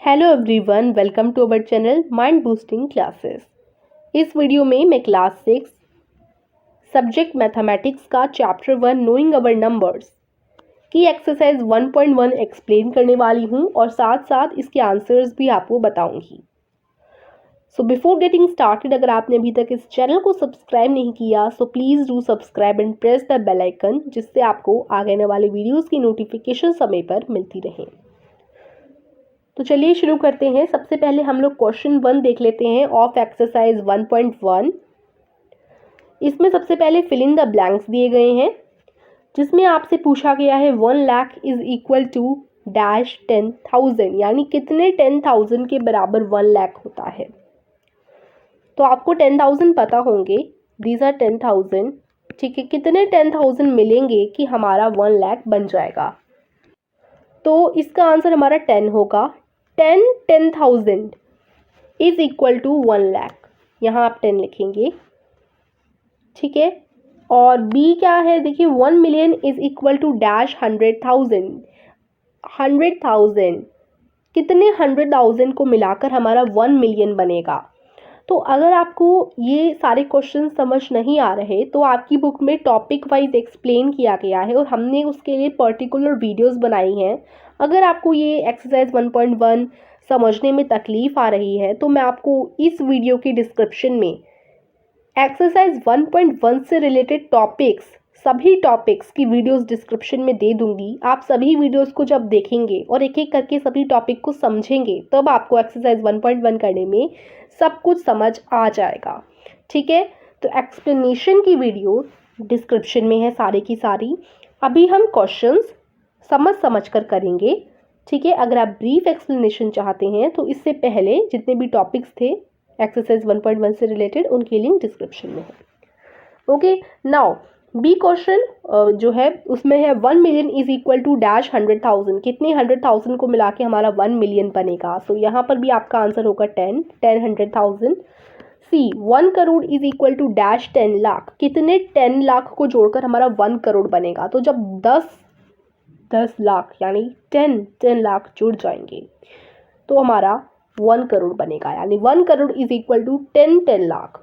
Hello everyone, welcome to our channel mind boosting classes. इस video में मैं class 6 subject mathematics का chapter 1 knowing our numbers की exercise 1.1 explain करने वाली हूं और साथ साथ इसके आंसर्स भी आपको बताऊंगी। सो बिफोर गेटिंग स्टार्टेड, अगर आपने अभी तक इस चैनल को सब्सक्राइब नहीं किया so please do subscribe and press the bell icon, जिससे आपको आगे आने वाले वीडियोज़ की नोटिफिकेशन समय पर मिलती रहे। तो चलिए शुरू करते हैं। सबसे पहले हम लोग क्वेश्चन 1 देख लेते हैं ऑफ एक्सरसाइज 1.1। इसमें सबसे पहले फिल इन द ब्लैंक्स दिए गए हैं, जिसमें आपसे पूछा गया है 1 lakh is equal to dash 10,000, यानी कितने 10,000 के बराबर 1 लाख होता है। तो आपको 10,000 पता होंगे, दीज आर 10,000। ठीक है, कितने 10,000 मिलेंगे कि हमारा 1 लाख बन जाएगा। तो इसका आंसर हमारा 10 होगा। 10,000 इज इक्वल टू 1 लाख, यहाँ आप 10 लिखेंगे। ठीक है, और बी क्या है, देखिए 1 million is equal to dash 100,000। 100,000 कितने 100,000 को मिलाकर हमारा 1 मिलियन बनेगा। तो अगर आपको ये सारे क्वेश्चन समझ नहीं आ रहे तो आपकी बुक में टॉपिक वाइज एक्सप्लेन किया गया है और हमने उसके लिए पर्टिकुलर वीडियोस बनाई हैं। अगर आपको ये एक्सरसाइज 1.1 समझने में तकलीफ आ रही है तो मैं आपको इस वीडियो की डिस्क्रिप्शन में एक्सरसाइज 1.1 से रिलेटेड टॉपिक्स, सभी टॉपिक्स की वीडियोस डिस्क्रिप्शन में दे दूंगी। आप सभी वीडियोस को जब देखेंगे और एक एक करके सभी टॉपिक को समझेंगे तब आपको एक्सरसाइज 1.1 करने में सब कुछ समझ आ जाएगा। ठीक है, तो एक्सप्लेनेशन की वीडियो डिस्क्रिप्शन में है सारी की सारी। अभी हम क्वेश्चंस समझ कर करेंगे। ठीक है, अगर आप ब्रीफ एक्सप्लेनेशन चाहते हैं तो इससे पहले जितने भी टॉपिक्स थे एक्सरसाइज 1.1 से रिलेटेड उनकी लिंक डिस्क्रिप्शन में है। ओके, नाउ बी क्वेश्चन जो है उसमें है 1 million is equal to dash 100,000, कितने 100,000 को मिला के हमारा 1 मिलियन बनेगा। सो यहाँ पर भी आपका आंसर होगा 10 100,000। C 1 crore is equal to dash 10 lakh, कितने 10 लाख को जोड़कर हमारा 1 करोड़ बनेगा। तो जब 10 लाख यानी 10 लाख जुड़ जाएंगे तो हमारा 1 करोड़ बनेगा, यानी 1 crore is equal to 10 lakh.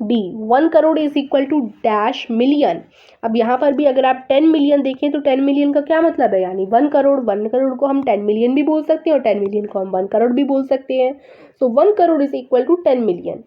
D 1 crore is equal to dash million. अब यहाँ पर भी अगर आप 10 मिलियन देखें तो 10 मिलियन का क्या मतलब है, यानी 1 करोड़। 1 करोड़ को हम 10 मिलियन भी बोल सकते हैं और 10 मिलियन को हम 1 करोड़ भी बोल सकते हैं। So 1 crore is equal to 10 million.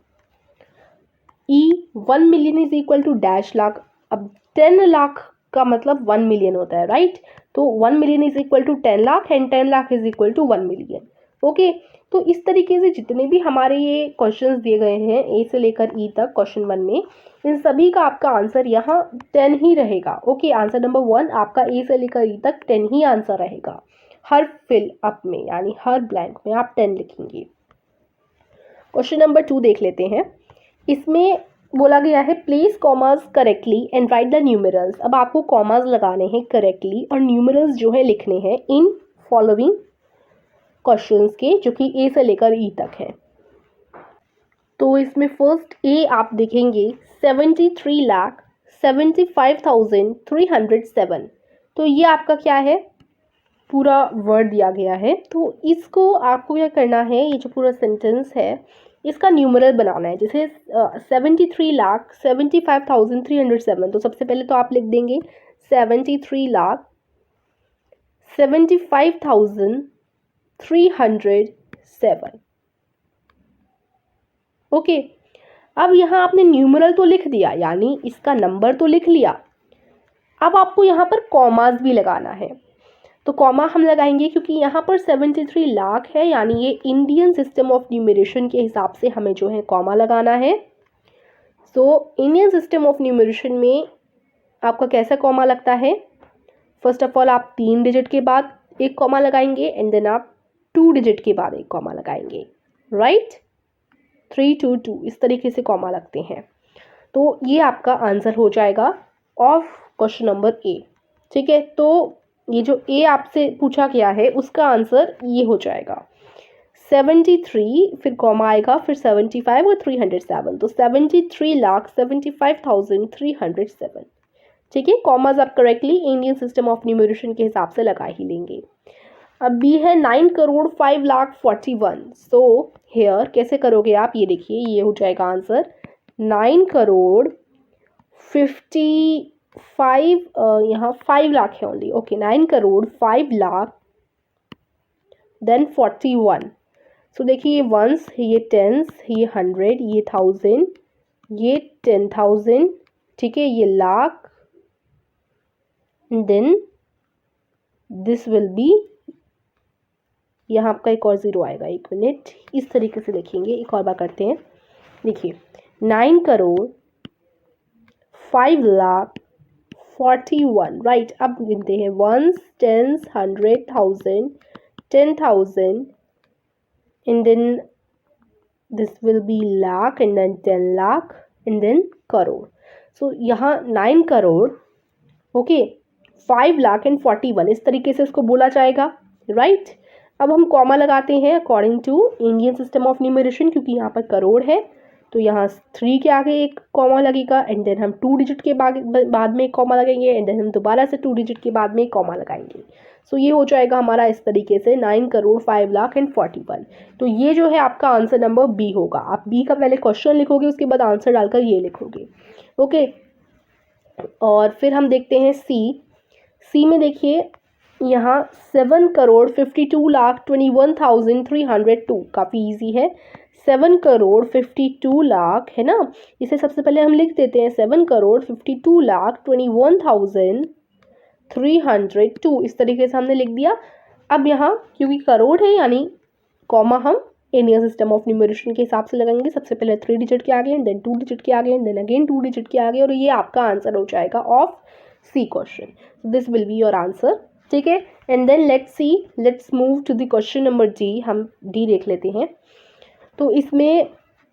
E 1 million is equal to dash lakh. अब 10 लाख का मतलब 1 मिलियन होता है, राइट। तो 1 million is equal to 10 lakh and 10 lakh is equal to 1 million. Okay, तो इस तरीके से जितने भी हमारे ये क्वेश्चंस दिए गए हैं ए से लेकर ई तक क्वेश्चन 1 में, इन सभी का आपका आंसर यहाँ 10 ही रहेगा। ओके, आंसर नंबर 1 आपका ए से लेकर ई तक 10 ही आंसर रहेगा। हर फिल अप में यानी हर ब्लैंक में आप 10 लिखेंगे। क्वेश्चन नंबर 2 देख लेते हैं। इसमें बोला गया है place commas correctly and write the numerals. अब आपको कॉमास लगाने हैं करेक्टली और न्यूमरल्स जो है लिखने हैं इन फॉलोइंग क्वेश्चंस के, जो कि ए से लेकर ई तक है। तो इसमें फर्स्ट ए आप देखेंगे 73,75,307। तो ये आपका क्या है, पूरा वर्ड दिया गया है। तो इसको आपको क्या करना है, ये जो पूरा सेंटेंस है इसका न्यूमरल बनाना है। जैसे 73,75,307, तो सबसे पहले तो आप लिख देंगे 73,75,307। ओके, अब यहाँ आपने न्यूमरल तो लिख दिया, यानी इसका नंबर तो लिख लिया। अब आपको यहाँ पर कॉमास भी लगाना है। तो कॉमा हम लगाएंगे क्योंकि यहाँ पर 73 लाख है, यानी ये इंडियन सिस्टम ऑफ न्यूमरेशन के हिसाब से हमें जो है कॉमा लगाना है। So Indian system of numeration में आपका कैसा कॉमा लगता है, फर्स्ट ऑफ ऑल आप 3 डिजिट के बाद एक कॉमा लगाएंगे एंड देन आप 2 डिजिट के बाद एक कॉमा लगाएंगे, राइट। 3 2 2 इस तरीके से कॉमा लगते हैं। तो ये आपका आंसर हो जाएगा ऑफ क्वेश्चन नंबर ए। ठीक है, तो ये जो ए आपसे पूछा गया है उसका आंसर ये हो जाएगा 73, फिर कॉमा आएगा, फिर 75 और 307। तो 73,75,307। ठीक है, कॉमास आप correctly Indian system of numeration के हिसाब से लगा ही लेंगे। अब बी है 9,05,41,000। सो हेयर कैसे करोगे आप, ये देखिए, ये हो जाएगा आंसर 9,55,000, यहाँ 5 लाख है ओनली, ओके, 9,05,00,000 देन 41। सो देखिए, ये वंस, ये टेंस, ये 100, ये 1000, ये 10,000, ठीक है, ये lakh, then this will be, यहाँ आपका एक और ज़ीरो आएगा, एक मिनट, इस तरीके से लिखेंगे, एक और बार करते हैं। देखिए 9,05,41,000, राइट। अब गिनते हैं, ones, tens, 100, 1000, 10,000, and then this will be lakh, and then 10 lakh, and then crore. So यहाँ 9 करोड़, ओके, 5 लाख एंड 41, इस तरीके से इसको बोला जाएगा, राइट। अब हम कॉमा लगाते हैं according to Indian system of numeration, क्योंकि यहाँ पर करोड़ है तो यहाँ 3 के आगे एक कॉमा लगेगा, एंड देन हम 2 डिजिट के बाद में एक कॉमा लगाएंगे, एंड देन हम दोबारा से 2 डिजिट के बाद में एक कॉमा लगाएंगे। सो ये हो जाएगा हमारा इस तरीके से 9,05,41,000। तो ये जो है आपका आंसर नंबर बी होगा। आप बी का पहले क्वेश्चन लिखोगे, उसके बाद आंसर डालकर ये लिखोगे, ओके। और फिर हम देखते हैं सी। सी में देखिए, यहाँ 7,52,21,302, काफ़ी इजी है। 7,52,00,000 है ना, इसे सबसे पहले हम लिख देते हैं 7,52,21,302, इस तरीके से हमने लिख दिया। अब यहाँ क्योंकि करोड़ है, यानी कॉमा हम इंडियन सिस्टम ऑफ न्यूमरेशन के हिसाब से लगाएंगे, सबसे पहले 3 डिजिट के आगे, एंड देन 2 डिजिट के आगे, एंड देन अगेन 2 डिजिट के आगे, और ये आपका आंसर हो जाएगा of C question. This will be your answer, ठीक है। And then let's move to the question number D. हम डी देख लेते हैं। तो इसमें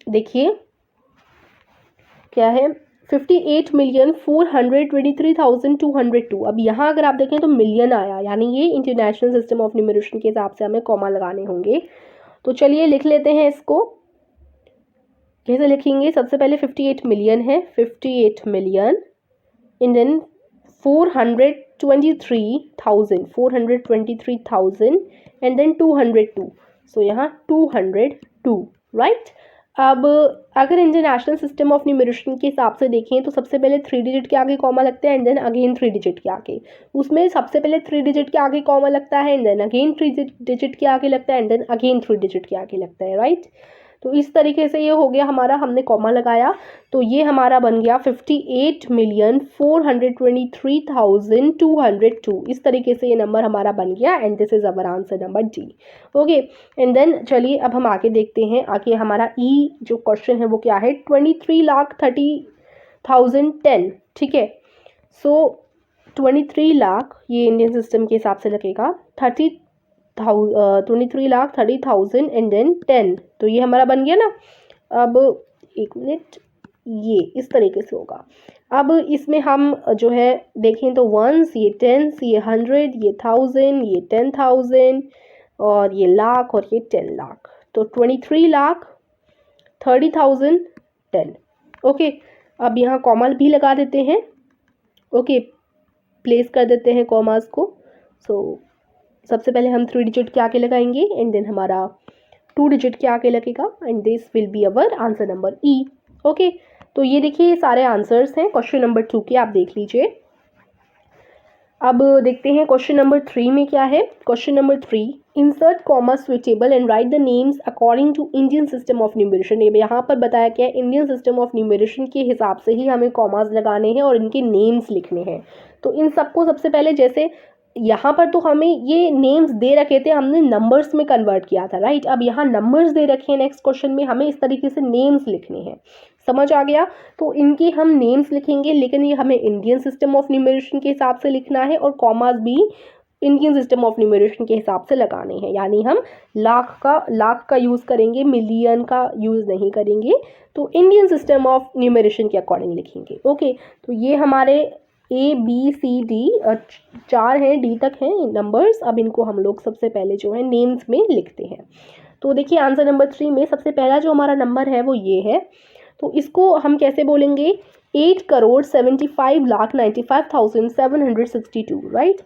देखिए क्या है, 58,423,202। अब यहाँ अगर आप देखें तो मिलियन आया, यानी ये इंटरनेशनल सिस्टम ऑफ न्यूमरेशन के हिसाब से हमें कॉमा लगाने होंगे। तो चलिए लिख लेते हैं इसको। कैसे लिखेंगे, सबसे पहले 58 मिलियन है, 58 million, and then 423,000 and then 202। So यहाँ 202, राइट। अब अगर इंटरनेशनल सिस्टम ऑफ न्यूमरेशन के हिसाब से देखें तो सबसे पहले 3 डिजिट के आगे कॉमा लगता है, एंड देन अगेन 3 डिजिट के आगे। उसमें सबसे पहले 3 डिजिट के आगे कॉमा लगता है, एंड देन अगेन 3 डिजिट के आगे लगता है, एंड देन अगेन 3 डिजिट के आगे लगता है, राइट। तो इस तरीके से ये हो गया हमारा, हमने कॉमा लगाया, तो ये हमारा बन गया 58,423,202। इस तरीके से ये नंबर हमारा बन गया, and this is our answer number D, okay. And then चलिए अब हम आगे देखते हैं। आगे हमारा ई जो क्वेश्चन है वो क्या है, 23,30,010, ठीक है। सो 23 लाख ये इंडियन सिस्टम के हिसाब से लगेगा, 23,30,000 एंड देन 10, तो ये हमारा बन गया ना। अब एक मिनट, ये इस तरीके से होगा। अब इसमें हम जो है देखें तो वंस, ये टेंस, ये 100, ये 1000, ये 10,000, और ये लाख, और ये 10 लाख। तो 23 लाख, 30,000, 10, ओके। अब यहाँ कॉमा भी लगा देते हैं, ओके, प्लेस कर देते हैं कॉमास को। सो सबसे पहले हम 3 डिजिट के आगे लगाएंगे, एंड देन हमारा 2 डिजिट के आगे लगेगा, and this will be our answer number E, okay. तो ये देखिए, ये सारे आंसर्स हैं क्वेश्चन नंबर 2 के, आप देख लीजिए। अब देखते हैं क्वेश्चन नंबर 3 में क्या है। Question number 3, insert comma suitable and write the names according to Indian system of numeration. ये यहाँ पर बताया गया है इंडियन सिस्टम ऑफ न्यूमरेशन के हिसाब से ही हमें कॉमास लगाने हैं और इनके नेम्स लिखने हैं। तो इन सबको सबसे पहले, जैसे यहाँ पर तो हमें ये नेम्स दे रखे थे, हमने नंबर्स में कन्वर्ट किया था, राइट। अब यहाँ नंबर्स दे रखे हैं, नेक्स्ट क्वेश्चन में हमें इस तरीके से नेम्स लिखने हैं, समझ आ गया। तो इनके हम नेम्स लिखेंगे, लेकिन ये हमें इंडियन सिस्टम ऑफ न्यूमरेशन के हिसाब से लिखना है, और कॉमास भी इंडियन सिस्टम ऑफ न्यूमरेशन के हिसाब से लगाने हैं, यानी हम लाख का यूज़ करेंगे, मिलियन का यूज़ नहीं करेंगे। तो इंडियन सिस्टम ऑफ न्यूमरेशन के अकॉर्डिंग लिखेंगे, ओके। तो ये हमारे A B C D 4 हैं, D तक हैं नंबर्स। अब इनको हम लोग सबसे पहले जो है नेम्स में लिखते हैं। तो देखिए आंसर नंबर 3 में सबसे पहला जो हमारा नंबर है वो ये है। तो इसको हम कैसे बोलेंगे, 8,75,95,762, राइट।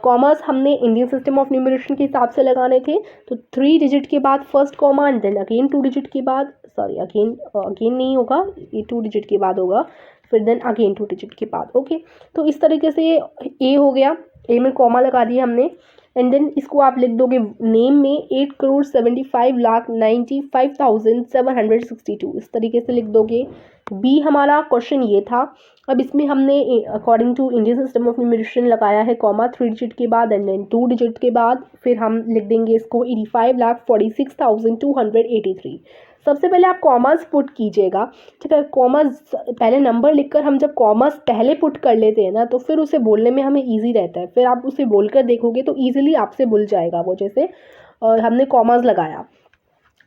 कॉमास हमने इंडियन सिस्टम ऑफ न्यूमरेशन के हिसाब से लगाने थे, तो 3 डिजिट के बाद first comma and then again 2 digit के बाद, सॉरी अगेन नहीं होगा, ये 2 डिजिट के बाद होगा, फिर देन अगेन 2 डिजिट के बाद। ओके, तो इस तरीके से ए हो गया, ए में कॉमा लगा दिया हमने, एंड देन इसको आप लिख दोगे नेम में 8,75,95,762, इस तरीके से लिख दोगे। बी हमारा क्वेश्चन ये था। अब इसमें हमने according to Indian system of numeration लगाया है कॉमा 3 डिजिट के बाद एंड देन 2 डिजिट के बाद, फिर हम लिख देंगे इसको 85,46,283। सबसे पहले आप कॉमास पुट कीजिएगा, ठीक है। कॉमास पहले नंबर लिखकर हम जब कॉमास पहले पुट कर लेते हैं ना, तो फिर उसे बोलने में हमें इजी रहता है, फिर आप उसे बोलकर देखोगे तो ईजिली आपसे भूल जाएगा वो, जैसे हमने कॉमास लगाया।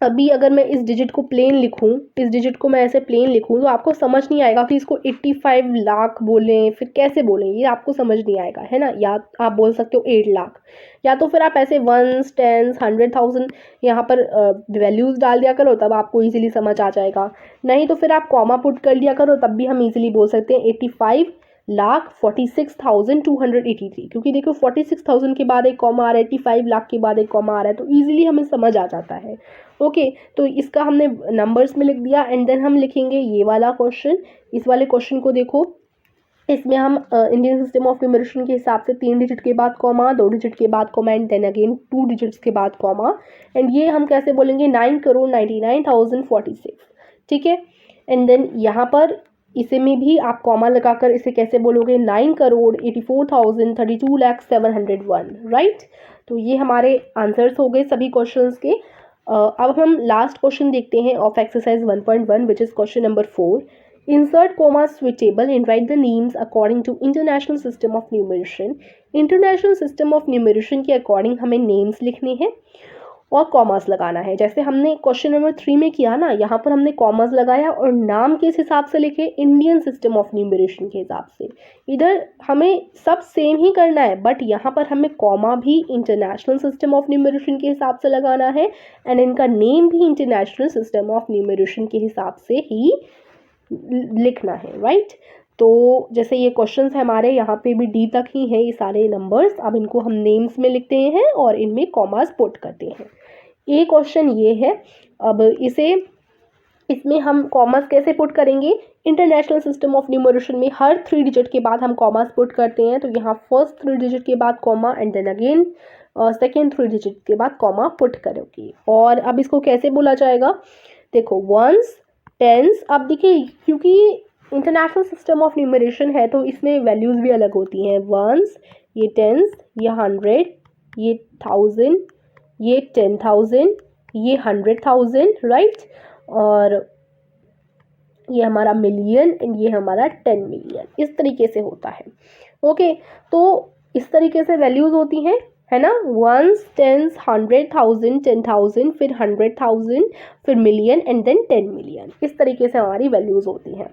अभी अगर मैं इस डिजिट को प्लेन लिखूं, इस डिजिट को मैं ऐसे प्लेन लिखूं, तो आपको समझ नहीं आएगा कि इसको 85 लाख बोलें, फिर कैसे बोलें, ये आपको समझ नहीं आएगा, है ना। या आप बोल सकते हो 8 लाख, या तो फिर आप ऐसे 1s 10s 100,000 यहाँ पर वैल्यूज़ डाल दिया करो, तब आपको इजीली समझ आ जाएगा। नहीं तो फिर आप कॉमा पुट कर लिया करो, तब भी हम इजीली बोल सकते हैं 85,46,283, क्योंकि देखो 46,000 के बाद एक कॉमा आ रहा है, 85 लाख के बाद एक कॉमा आ रहा है, तो ईजिली हमें समझ आ जाता है। ओके, तो इसका हमने नंबर्स में लिख दिया एंड देन हम लिखेंगे ये वाला क्वेश्चन। इस वाले क्वेश्चन को देखो, इसमें हम इंडियन सिस्टम ऑफ न्यूमरेशन के हिसाब से 3 डिजिट के बाद कॉमा, 2 डिजिट के बाद comma and then again 2 digits के बाद कॉमा, एंड ये हम कैसे बोलेंगे 9,99,046, ठीक है। एंड देन यहाँ पर इसे में भी आप कॉमा लगाकर इसे कैसे बोलोगे 9,84,32,07,101, राइट। तो ये हमारे आंसर्स हो गए सभी क्वेश्चंस के। अब हम लास्ट क्वेश्चन देखते हैं of exercise 1.1 which is question number 4। Insert commas with table and write the names according to international system of numeration। International system of numeration के अकॉर्डिंग हमें नेम्स लिखने हैं और कॉमर्स लगाना है, जैसे हमने क्वेश्चन नंबर 3 में किया ना, यहाँ पर हमने कॉमर्स लगाया और नाम किस हिसाब से लिखे, इंडियन सिस्टम ऑफ न्यूमरेशन के हिसाब से। इधर हमें सब सेम ही करना है, बट यहाँ पर हमें कॉमा भी इंटरनेशनल सिस्टम ऑफ न्यूमरेशन के हिसाब से लगाना है एंड इनका नेम भी इंटरनेशनल सिस्टम ऑफ न्यूमरेशन के हिसाब से ही लिखना है, राइट। तो जैसे ये क्वेश्चंस हमारे यहाँ पे भी डी तक ही हैं ये सारे नंबर्स, अब इनको हम नेम्स में लिखते हैं और इनमें कॉमास पुट करते हैं। ए क्वेश्चन ये है, अब इसमें हम कॉमास कैसे पुट करेंगे, इंटरनेशनल सिस्टम ऑफ न्यूमरेशन में हर 3 डिजिट के बाद हम कॉमास पुट करते हैं, तो यहाँ फर्स्ट 3 डिजिट के बाद comma and then again second 3 digit के बाद कॉमा पुट करोगे। और अब इसको कैसे बोला जाएगा, देखो 1s 10s, अब देखिए क्योंकि इंटरनेशनल सिस्टम ऑफ न्यूमरेशन है तो इसमें वैल्यूज़ भी अलग होती हैं, 1s, ये 10s, ये 100, ये 1000, ये 10,000, ये 100,000, राइट। और ये हमारा मिलियन एंड ये हमारा 10 मिलियन, इस तरीके से होता है। ओके, तो इस तरीके से वैल्यूज़ होती हैं, है ना, 1s 10s 100,000 10,000 फिर 100,000 फिर मिलियन एंड देन 10 मिलियन, इस तरीके से हमारी वैल्यूज़ होती हैं।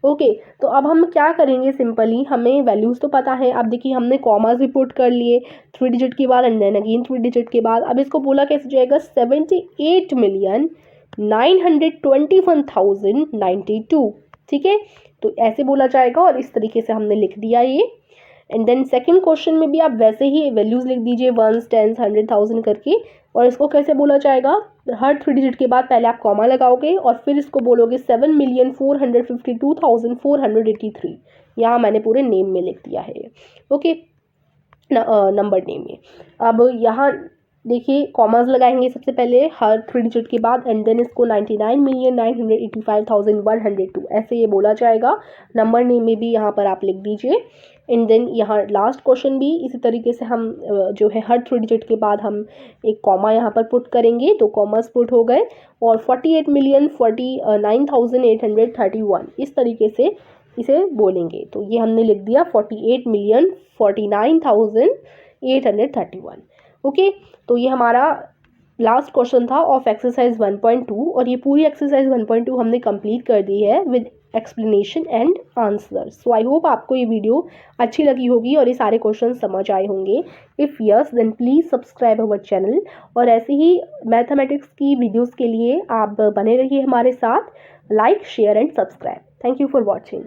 ओके, तो अब हम क्या करेंगे, सिंपली हमें वैल्यूज़ तो पता है, अब देखिए हमने कॉमास भी पुट कर लिए 3 डिजिट के बाद एंड देन अगेन 3 डिजिट के बाद। अब इसको बोला कैसे जाएगा 78,921,092, ठीक है, तो ऐसे बोला जाएगा और इस तरीके से हमने लिख दिया ये। एंड देन सेकंड क्वेश्चन में भी आप वैसे ही वैल्यूज़ लिख दीजिए 1s 10s 100,000 करके, और इसको कैसे बोला जाएगा, हर 3 डिजिट के बाद पहले आप कॉमा लगाओगे और फिर इसको बोलोगे 7,452,483, यहाँ मैंने पूरे नेम में लिख दिया है, ओके, नंबर नेम में। अब यहाँ देखिए कॉमास लगाएंगे सबसे पहले हर 3 डिजिट के बाद एंड देन इसको 99,985,102 ऐसे ये बोला जाएगा। नंबर नेम में भी यहाँ पर आप लिख दीजिए एंड देन यहाँ लास्ट क्वेश्चन भी इसी तरीके से हम जो है हर 3 डिजिट के बाद हम एक कॉमा यहाँ पर पुट करेंगे, तो कॉमास पुट हो गए और 48,49,831 इस तरीके से इसे बोलेंगे, तो ये हमने लिख दिया 48,49,831, ओके। तो ये हमारा लास्ट क्वेश्चन था ऑफ एक्सरसाइज 1.2 और ये पूरी एक्सरसाइज 1.2 हमने कंप्लीट कर दी है with explanation and answer. So I hope आपको ये वीडियो अच्छी लगी होगी और ये सारे क्वेश्चन समझ आए होंगे। If yes then please subscribe our channel और ऐसे ही मैथमेटिक्स की वीडियोज़ के लिए आप बने रहिए हमारे साथ। Like share and subscribe. Thank you for watching.